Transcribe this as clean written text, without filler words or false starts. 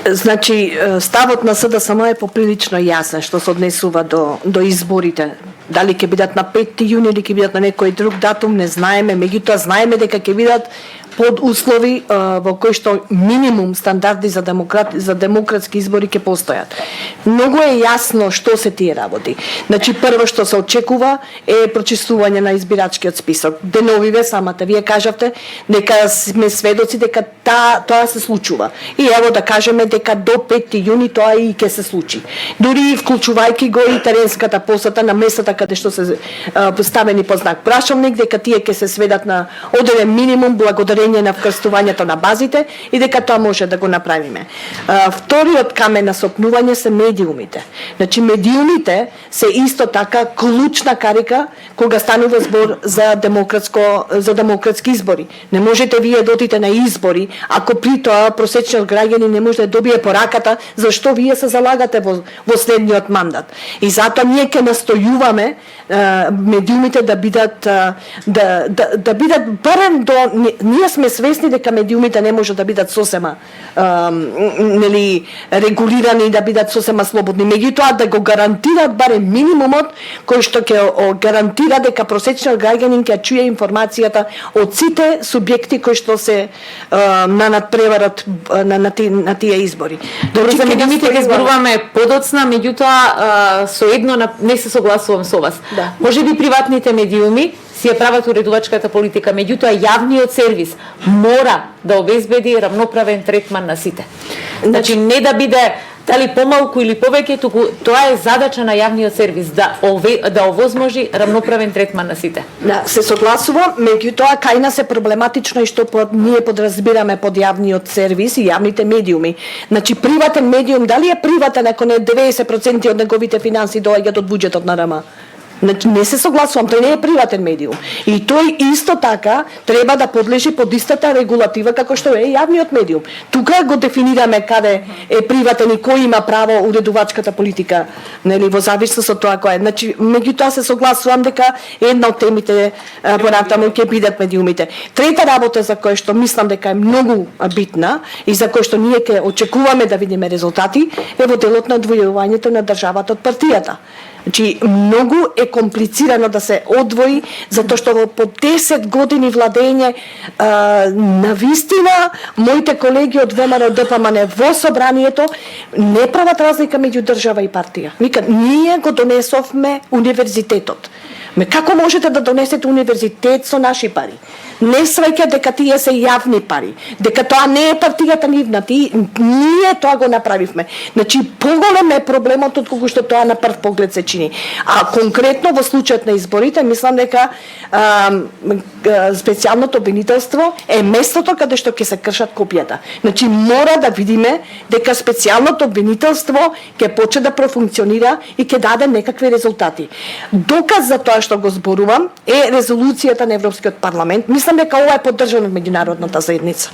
Значи, ставот на СДСМ е поприлично јасен што се однесува до изборите. Дали ќе бидат на 5 јуни или ќе бидат на некој друг датум, не знаеме, меѓутоа знаеме дека ќе бидат под услови во кои што минимум стандарди за демократски избори ќе постојат. Многу е јасно што се тие работи. Значи, прво што се очекува е прочистување на избирачкиот список. Деновиве самата вие кажавте дека сме сведоци дека тоа се случува. И ево да кажеме дека до 5 јуни тоа и ќе се случи. Дури вклучувајќи го и теренската посета на местата каде што се поставени под знак прашалник, дека тие ќе се сведат на одреден минимум благодарение на вкрстувањето на базите и дека тоа може да го направиме. Вториот камен на сопнување се медиумите. Значи, медиумите се исто така клучна карика кога станува збор за демократски избори. Не можете вие да одите на избори ако при тоа просечниот граѓанин не може да добие пораката зашто вие се залагате во следниот мандат. И затоа ние ќе настојуваме медиумите да бидат барем до ние сме свесни дека медиумите не може да бидат сосема регулирани, да бидат сосема слободни, меѓутоа да го гарантираат барем минимумот кој што ќе гарантира дека просечниот граѓанин ќе чуе информацијата од сите субјекти кои што се на надпреварот на тие избори. Добро, за медиумите ќе зборуваме подоцна, меѓутоа со едно не се согласувам со вас. Да. Може би приватните медиуми си ја прават уредувачката политика, меѓутоа јавниот сервис мора да обезбеди рамноправен третман на сите. Значи не да биде дали помалку или повеќе, туку тоа е задача на јавниот сервис да овозможи рамноправен третман на сите. Да, се согласувам, меѓутоа кај нас е проблематично и што ние подразбираме под јавниот сервис и јавните медиуми. Значи приватен медиум, дали е приватен ако не 90% од неговите финанси доаѓаат од буџетот на РМ? Значи, не се согласувам, тој не е приватен медиум. И тој исто така треба да подлежи под истата регулатива како што е јавниот медиум. Тука го дефинираме каде е приватен и кој има право уредувачката политика, во зависност од тоа кој е. Значи, меѓутоа се согласувам дека една од темите понатаму ќе бидат медиумите. Трета работа за која што мислам дека е многу битна и за која што ние ќе очекуваме да видиме резултати е во делот на одвојувањето на државата од партијата. Значи, многу е комплицирано да се одвои, затоа што по 10 години владење навистина моите колеги од ВМРО ДПМН во собранието не прават разлика меѓу држава и партија. Викат, ние го донесовме универзитетот. Како можете да донесете универзитет со наши пари? Не сваќа дека тие се јавни пари, дека тоа не е партијата нивна, ние тоа го направивме. Значи, поголем е проблемот од кога што тоа на прв поглед се чини. А конкретно во случајот на изборите, мислам дека специјалното обвинителство е местото каде што ќе се кршат копијата. Значи, мора да видиме дека специјалното обвинителство ќе почне да профункционира и ќе даде некакви резултати. Доказ за тоа што го зборувам е резолуцијата на Европскиот парламент. Мислам дека ова е поддржано од меѓународната заедница.